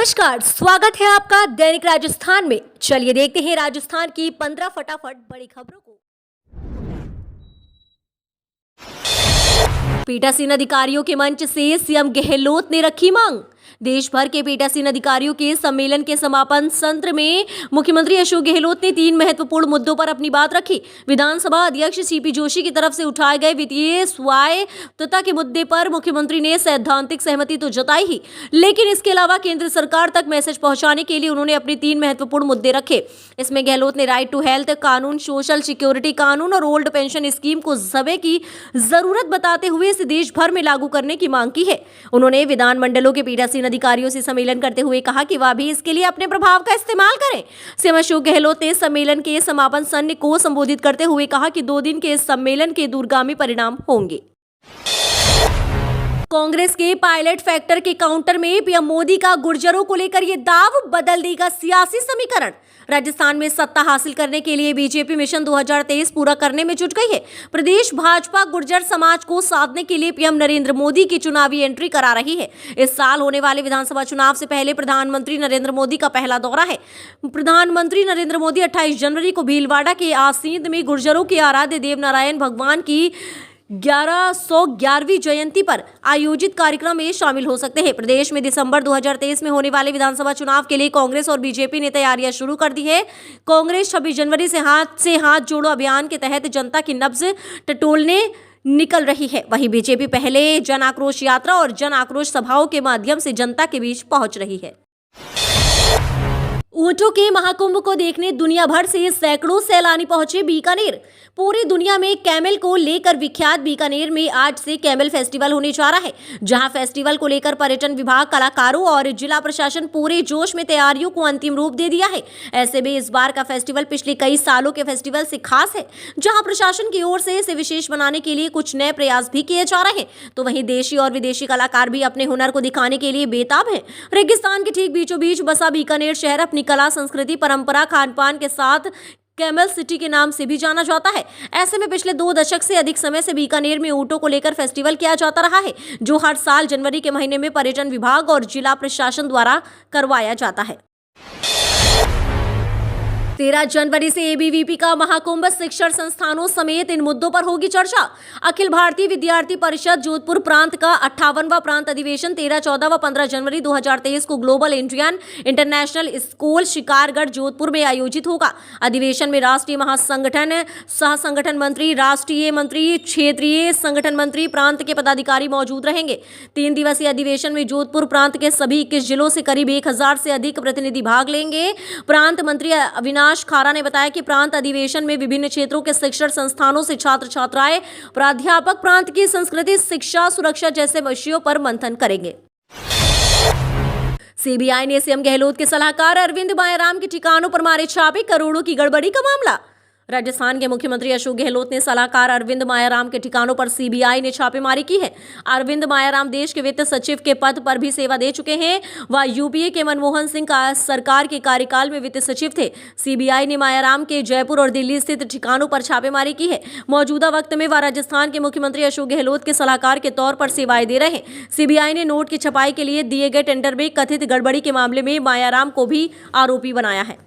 नमस्कार, स्वागत है आपका दैनिक राजस्थान में। चलिए देखते हैं राजस्थान की 15 फटाफट बड़ी खबरों को। पीठासीन अधिकारियों के मंच से सीएम गहलोत ने रखी मांग। देश भर के पीठासीन अधिकारियों के सम्मेलन के समापन सत्र में मुख्यमंत्री अशोक गहलोत ने 3 महत्वपूर्ण मुद्दों पर अपनी बात रखी। विधानसभा अध्यक्ष सीपी जोशी की तरफ से उठाए गए वित्तीय स्वायत्तता के मुद्दे पर मुख्यमंत्री ने सैद्धांतिक सहमति तो जताई ही, लेकिन इसके अलावा केंद्र सरकार तक मैसेज पहुंचाने के लिए उन्होंने अपने 3 महत्वपूर्ण मुद्दे रखे। इसमें गहलोत ने राइट टू हेल्थ कानून, सोशल सिक्योरिटी कानून और ओल्ड पेंशन स्कीम को समय की जरूरत बताते हुए इसे देश भर में लागू करने की मांग की है। उन्होंने विधानमंडलों के पीठासीन अधिकारियों से सम्मेलन करते हुए कहा कि वह भी इसके लिए अपने प्रभाव का इस्तेमाल करें। सीएम अशोक गहलोत ने सम्मेलन के समापन सत्र को संबोधित करते हुए कहा कि 2 दिन के इस सम्मेलन के दूरगामी परिणाम होंगे। कांग्रेस के पायलट फैक्टर के काउंटर में पीएम मोदी का गुर्जरों को लेकर यह दाव, बदल देगा सियासी समीकरण। राजस्थान में सत्ता हासिल करने के लिए बीजेपी मिशन 2023 पूरा करने में जुट गई है। प्रदेश भाजपा गुर्जर समाज को साधने के लिए पीएम नरेंद्र मोदी की चुनावी एंट्री करा रही है। इस साल होने वाले विधानसभा चुनाव से पहले प्रधानमंत्री नरेंद्र मोदी का पहला दौरा है। प्रधानमंत्री नरेंद्र मोदी 28 जनवरी को भीलवाड़ा के आसींद में गुर्जरों के आराध्य देवनारायण भगवान की 1111वीं जयंती पर आयोजित कार्यक्रम में शामिल हो सकते हैं। प्रदेश में दिसंबर 2023 में होने वाले विधानसभा चुनाव के लिए कांग्रेस और बीजेपी ने तैयारियां शुरू कर दी है। कांग्रेस 26 जनवरी से हाथ जोड़ो अभियान के तहत जनता की नब्ज टटोलने निकल रही है। वहीं बीजेपी पहले जन आक्रोश यात्रा और जन आक्रोश सभाओं के माध्यम से जनता के बीच पहुंच रही है। ऊंटों के महाकुंभ को देखने दुनिया भर से सैकड़ों सैलानी पहुंचे बीकानेर। पूरी दुनिया में कैमल को लेकर विख्यात बीकानेर में आज से कैमल फेस्टिवल होने जा रहा है, जहां फेस्टिवल को लेकर पर्यटन विभाग, कलाकारों और जिला प्रशासन पूरे जोश में तैयारियों को अंतिम रूप दे दिया है। ऐसे में इस बार का फेस्टिवल पिछले कई सालों के फेस्टिवल से खास है, जहां प्रशासन की ओर से इसे विशेष बनाने के लिए कुछ नए प्रयास भी किए जा रहे हैं, तो वहीं देशी और विदेशी कलाकार भी अपने हुनर को दिखाने के लिए बेताब है। रेगिस्तान के ठीक बीचों बीच बसा बीकानेर शहर अपनी कला, संस्कृति, परंपरा, खान पान के साथ कैमल सिटी के नाम से भी जाना जाता है। ऐसे में पिछले 2 दशक से अधिक समय से बीकानेर में ऊंटों को लेकर फेस्टिवल किया जाता रहा है, जो हर साल जनवरी के महीने में पर्यटन विभाग और जिला प्रशासन द्वारा करवाया जाता है। 13 जनवरी से एबीवीपी का महाकुंभ, शिक्षण संस्थानों समेत इन मुद्दों पर होगी चर्चा। अखिल भारतीय विद्यार्थी परिषद जोधपुर प्रांत का 58वां प्रांत अधिवेशन 13, 14 व 15 जनवरी 2023 को global Indian international school Shikargarh Jodhpur में आयोजित होगा। अधिवेशन में राष्ट्रीय महासंगठन, सह संगठन मंत्री, राष्ट्रीय मंत्री, क्षेत्रीय संगठन मंत्री, प्रांत के पदाधिकारी मौजूद रहेंगे। 3 दिवसीय अधिवेशन में जोधपुर प्रांत के सभी 21 जिलों से करीब 1000 से अधिक प्रतिनिधि भाग लेंगे। प्रांत मंत्री अविनाश खारा ने बताया कि प्रांत अधिवेशन में विभिन्न क्षेत्रों के शिक्षण संस्थानों से छात्र छात्राएं, प्राध्यापक प्रांत की संस्कृति, शिक्षा, सुरक्षा जैसे विषयों पर मंथन करेंगे। सीबीआई ने सीएम गहलोत के सलाहकार अरविंद मायाराम के ठिकानों पर मारे छापे, करोड़ों की गड़बड़ी का मामला। राजस्थान के मुख्यमंत्री अशोक गहलोत ने सलाहकार अरविंद मायाराम के ठिकानों पर सीबीआई ने छापेमारी की है। अरविंद मायाराम देश के वित्त सचिव के पद पर भी सेवा दे चुके हैं। वह यूपीए के मनमोहन सिंह सरकार के कार्यकाल में वित्त सचिव थे। सीबीआई ने मायाराम के जयपुर और दिल्ली स्थित ठिकानों पर छापेमारी की है। मौजूदा वक्त में वह राजस्थान के मुख्यमंत्री अशोक गहलोत के सलाहकार के तौर पर सेवाएं दे रहे हैं। सीबीआई ने नोट की छपाई के लिए दिए गए टेंडर में कथित गड़बड़ी के मामले में मायाराम को भी आरोपी बनाया है।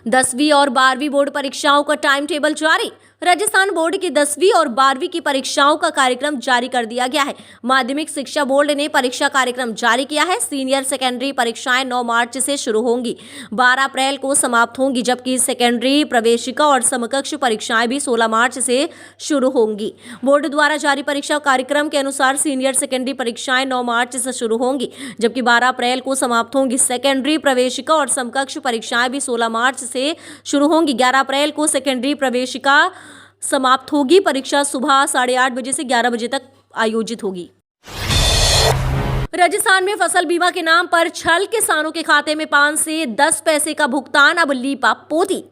10वीं और 12वीं बोर्ड परीक्षाओं का टाइम टेबल जारी। राजस्थान बोर्ड की 10वीं और 12वीं की परीक्षाओं का कार्यक्रम जारी कर दिया गया है। माध्यमिक शिक्षा बोर्ड ने परीक्षा कार्यक्रम जारी किया है। सीनियर सेकेंडरी परीक्षाएं 9 मार्च से शुरू होंगी, 12 अप्रैल को समाप्त होंगी, जबकि सेकेंडरी प्रवेशिका और समकक्ष परीक्षाएं भी 16 मार्च से शुरू होंगी। बोर्ड द्वारा जारी परीक्षा कार्यक्रम के अनुसार सीनियर सेकेंडरी परीक्षाएं 9 मार्च से शुरू होंगी, जबकि 12 अप्रैल को समाप्त होंगी। सेकेंडरी प्रवेशिका और समकक्ष परीक्षाएं भी 16 मार्च से शुरू होंगी। 11 अप्रैल को सेकेंडरी प्रवेशिका समाप्त होगी। परीक्षा सुबह 8:30 बजे से 11 बजे तक आयोजित होगी। राजस्थान में फसल बीमा के नाम पर छल, किसानों के खाते में 5 से 10 पैसे का भुगतान अब लीपा पोती।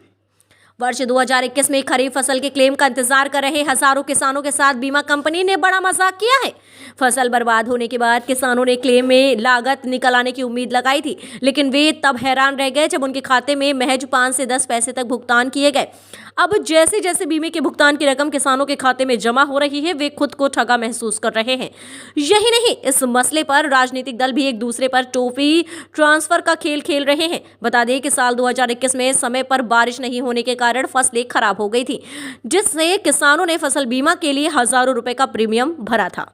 वर्ष 2021 में खरीफ फसल के क्लेम का इंतजार कर रहे हजारों किसानों के साथ बीमा कंपनी ने बड़ा मजाक किया है। फसल बर्बाद होने के बाद किसानों ने क्लेम में लागत निकल आने की उम्मीद लगाई थी, लेकिन वे तब हैरान रह गए जब उनके खाते में महज 5 से 10 पैसे तक भुगतान किए गए। अब जैसे जैसे बीमे के भुगतान की रकम किसानों के खाते में जमा हो रही है, वे खुद को ठगा महसूस कर रहे हैं। यही नहीं, इस मसले पर राजनीतिक दल भी एक दूसरे पर टोपी ट्रांसफर का खेल खेल रहे हैं। बता दें कि साल 2021 में समय पर बारिश नहीं होने के कारण फसलें खराब हो गई थी, जिससे किसानों ने फसल बीमा के लिए हजारों रुपए का प्रीमियम भरा था।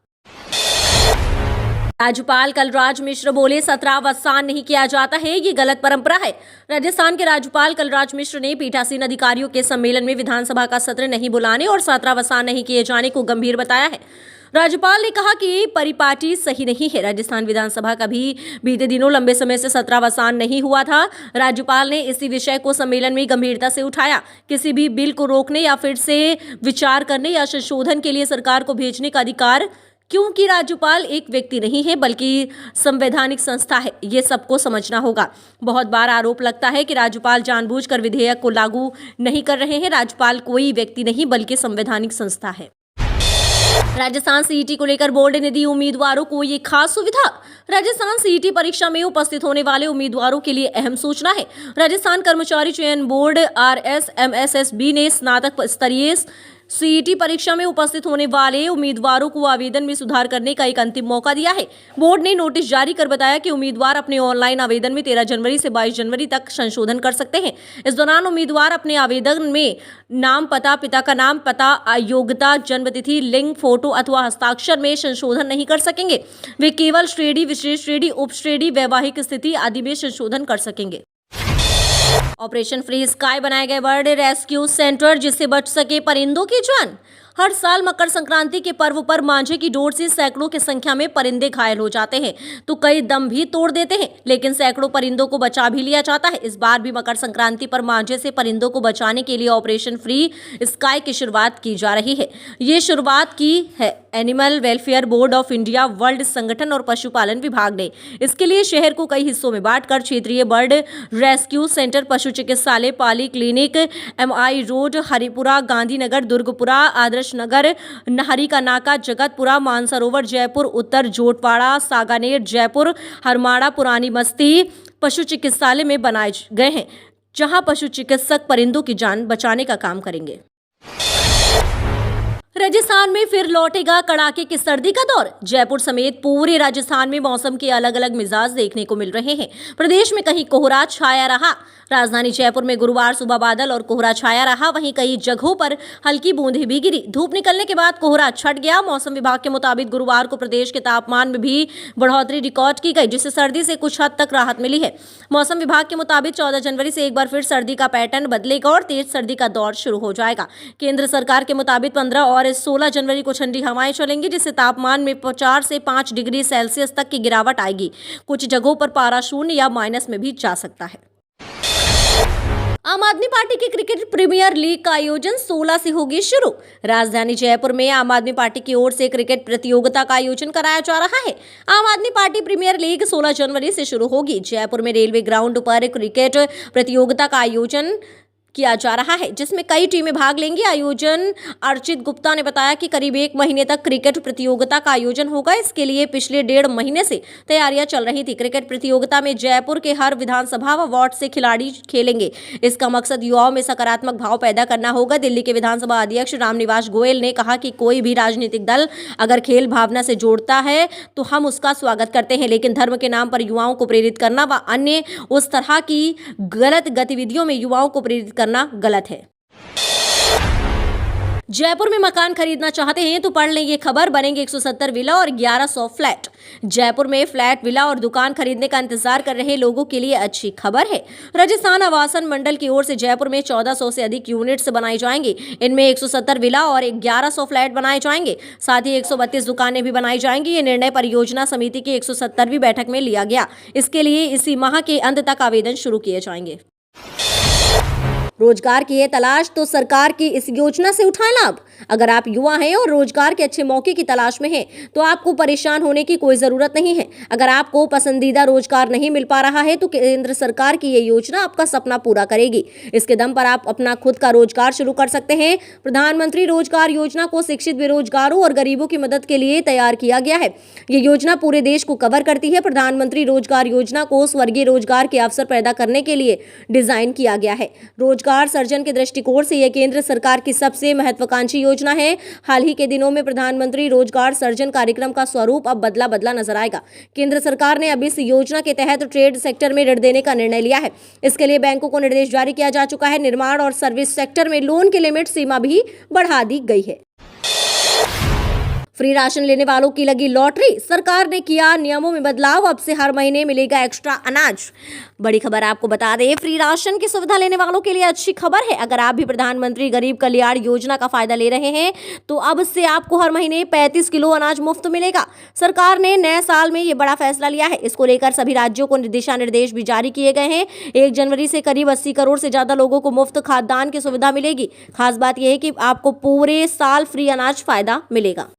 राज्यपाल कलराज मिश्र बोले, 17वां नहीं किया जाता है, ये गलत परंपरा है। राजस्थान के राज्यपाल कलराज मिश्र ने पीठासीन अधिकारियों के सम्मेलन में विधानसभा का सत्र नहीं बुलाने और 17वां नहीं किए जाने को गंभीर बताया है। राज्यपाल ने कहा कि परिपाटी सही नहीं है। राजस्थान विधानसभा का भी बीते दिनों लंबे समय से 17वां नहीं हुआ था। राज्यपाल ने इसी विषय को सम्मेलन में गंभीरता से उठाया। किसी भी बिल को रोकने या फिर से विचार करने या संशोधन के लिए सरकार को भेजने का अधिकार, क्योंकि राज्यपाल एक व्यक्ति नहीं है बल्कि संवैधानिक संस्था है, ये सबको समझना होगा। बहुत बार आरोप लगता है कि राज्यपाल जानबूझकर विधेयक को लागू नहीं कर रहे हैं। राज्यपाल कोई व्यक्ति नहीं बल्कि संवैधानिक संस्था है। राजस्थान सीईटी को लेकर बोर्ड ने दी उम्मीदवारों को ये खास सुविधा। राजस्थान सीईटी परीक्षा में उपस्थित होने वाले उम्मीदवारों के लिए अहम सूचना है। राजस्थान कर्मचारी चयन बोर्ड RSMSSB ने स्नातक स्तरीय सीईटी परीक्षा में उपस्थित होने वाले उम्मीदवारों को आवेदन में सुधार करने का एक अंतिम मौका दिया है। बोर्ड ने नोटिस जारी कर बताया कि उम्मीदवार अपने ऑनलाइन आवेदन में 13 जनवरी से 22 जनवरी तक संशोधन कर सकते हैं। इस दौरान उम्मीदवार अपने आवेदन में नाम, पता, पिता का नाम, पता, योग्यता, जन्मतिथि, लिंग, फोटो अथवा हस्ताक्षर में संशोधन नहीं कर सकेंगे। वे केवल श्रेणी, विशेष श्रेणी, उप श्रेणी, वैवाहिक स्थिति आदि में संशोधन कर सकेंगे। ऑपरेशन फ्री स्काई बनाए गए बर्ड रेस्क्यू सेंटर, जिससे बच सके परिंदों की जान। हर साल मकर संक्रांति के पर्व पर मांझे की डोर से सैकड़ों की संख्या में परिंदे घायल हो जाते हैं, तो कई दम भी तोड़ देते हैं, लेकिन सैकड़ों परिंदों को बचा भी लिया जाता है। इस बार भी मकर संक्रांति पर मांझे से परिंदों को बचाने के लिए ऑपरेशन फ्री स्काई की शुरुआत की जा रही है। ये शुरुआत की है animal welfare board of India, world संगठन और पशुपालन विभाग ने। इसके लिए शहर को कई हिस्सों में बांटकर क्षेत्रीय बर्ड रेस्क्यू सेंटर, पशु चिकित्सालय, Pali clinic, MI road, Haripura, Gandhinagar, Durgapura, Adarsh Nagar, Nahri का नाका, जगतपुरा, मानसरोवर, जयपुर उत्तर, जोटवाड़ा, सागानेर, जयपुर, हरमाड़ा, पुरानी बस्ती पशु चिकित्सालय में बनाए गए हैं, जहां पशु चिकित्सक परिंदों की जान बचाने का काम करेंगे। राजस्थान में फिर लौटेगा कड़ाके की सर्दी का दौर। जयपुर समेत पूरे राजस्थान में मौसम के अलग अलग मिजाज देखने को मिल रहे हैं। प्रदेश में कहीं कोहरा छाया रहा। राजधानी जयपुर में गुरुवार सुबह बादल और कोहरा छाया रहा, वहीं कई जगहों पर हल्की बूंदें भी गिरी। धूप निकलने के बाद कोहरा छट गया। मौसम विभाग के मुताबिक गुरुवार को प्रदेश के तापमान में भी बढ़ोतरी रिकॉर्ड की गई, जिससे सर्दी से कुछ हद तक राहत मिली है। मौसम विभाग के मुताबिक 14 जनवरी से एक बार फिर सर्दी का पैटर्न बदलेगा और तेज सर्दी का दौर शुरू हो जाएगा। केंद्र सरकार के मुताबिक 15 और 16 जनवरी को ठंडी हवाएं चलेंगी, जिससे तापमान में 4 से 5 डिग्री सेल्सियस तक की गिरावट आएगी। कुछ जगहों पर पारा शून्य या माइनस में भी जा सकता है। आम आदमी पार्टी की क्रिकेट प्रीमियर लीग का आयोजन 16 से होगी शुरू। राजधानी जयपुर में आम आदमी पार्टी की ओर से क्रिकेट प्रतियोगिता का आयोजन कराया जा रहा है। आम आदमी पार्टी प्रीमियर लीग 16 जनवरी से शुरू होगी। जयपुर में रेलवे ग्राउंड पर क्रिकेट प्रतियोगिता का आयोजन किया जा रहा है, जिसमें कई टीमें भाग लेंगी। आयोजन अर्चित गुप्ता ने बताया कि करीब 1 महीने तक क्रिकेट प्रतियोगिता का आयोजन होगा। इसके लिए पिछले 1.5 महीने से तैयारियां चल रही थी। क्रिकेट प्रतियोगिता में जयपुर के हर विधानसभा व वार्ड से खिलाड़ी खेलेंगे। इसका मकसद युवाओं में सकारात्मक भाव पैदा करना होगा। दिल्ली के विधानसभा अध्यक्ष रामनिवास गोयल ने कहा कि कोई भी राजनीतिक दल अगर खेल भावना से जोड़ता है तो हम उसका स्वागत करते हैं, लेकिन धर्म के नाम पर युवाओं को प्रेरित करना व अन्य उस तरह की गलत गतिविधियों में युवाओं को प्रेरित करना गलत है। जयपुर में मकान खरीदना चाहते हैं तो पढ़ लें ये खबर। बनेंगे 170 विला और 1100 फ्लैट। जयपुर में फ्लैट, विला और दुकान खरीदने का इंतजार कर रहे लोगों के लिए अच्छी खबर है। राजस्थान आवासन मंडल की ओर से जयपुर में 1400 से अधिक यूनिट्स बनाए जाएंगे। इनमें 170 विला और 1100 फ्लैट बनाए जाएंगे। साथ ही 132 दुकानें भी बनाई जाएंगी। ये निर्णय परियोजना समिति की 170वीं बैठक में लिया गया। इसके लिए इसी माह के अंत तक आवेदन शुरू किए जाएंगे। रोजगार की है तलाश तो सरकार की इस योजना से उठाएं लाभ। अगर आप युवा हैं और रोजगार के अच्छे मौके की तलाश में हैं, तो आपको परेशान होने की कोई जरूरत नहीं है। अगर आपको पसंदीदा रोजगार नहीं मिल पा रहा है तो केंद्र सरकार की ये योजना आपका सपना पूरा करेगी। इसके दम पर आप अपना खुद का रोजगार शुरू कर सकते हैं। प्रधानमंत्री रोजगार योजना को शिक्षित बेरोजगारों और गरीबों की मदद के लिए तैयार किया गया है। ये योजना पूरे देश को कवर करती है। प्रधानमंत्री रोजगार योजना को स्वर्गीय रोजगार के अवसर पैदा करने के लिए डिजाइन किया गया है। रोजगार सर्जन के दृष्टिकोण से यह केंद्र सरकार की सबसे महत्वाकांक्षी योजना है। हाल ही के दिनों में प्रधानमंत्री रोजगार सर्जन कार्यक्रम का स्वरूप अब बदला बदला नजर आएगा। केंद्र सरकार ने अब इस योजना के तहत ट्रेड सेक्टर में ऋण देने का निर्णय लिया है। इसके लिए बैंकों को निर्देश जारी किया जा चुका है। निर्माण और सर्विस सेक्टर में लोन की लिमिट सीमा भी बढ़ा दी गई है। फ्री राशन लेने वालों की लगी लॉटरी, सरकार ने किया नियमों में बदलाव, अब से हर महीने मिलेगा एक्स्ट्रा अनाज। बड़ी खबर आपको बता दें, फ्री राशन की सुविधा लेने वालों के लिए अच्छी खबर है। अगर आप भी प्रधानमंत्री गरीब कल्याण योजना का फायदा ले रहे हैं तो अब से आपको हर महीने 35 किलो अनाज मुफ्त मिलेगा। सरकार ने नए साल में ये बड़ा फैसला लिया है। इसको लेकर सभी राज्यों को दिशा निर्देश भी जारी किए गए हैं। 1 जनवरी से करीब 80 करोड़ से ज्यादा लोगों को मुफ्त खाद्यान्न की सुविधा मिलेगी। खास बात यह है कि आपको पूरे साल फ्री अनाज फायदा मिलेगा।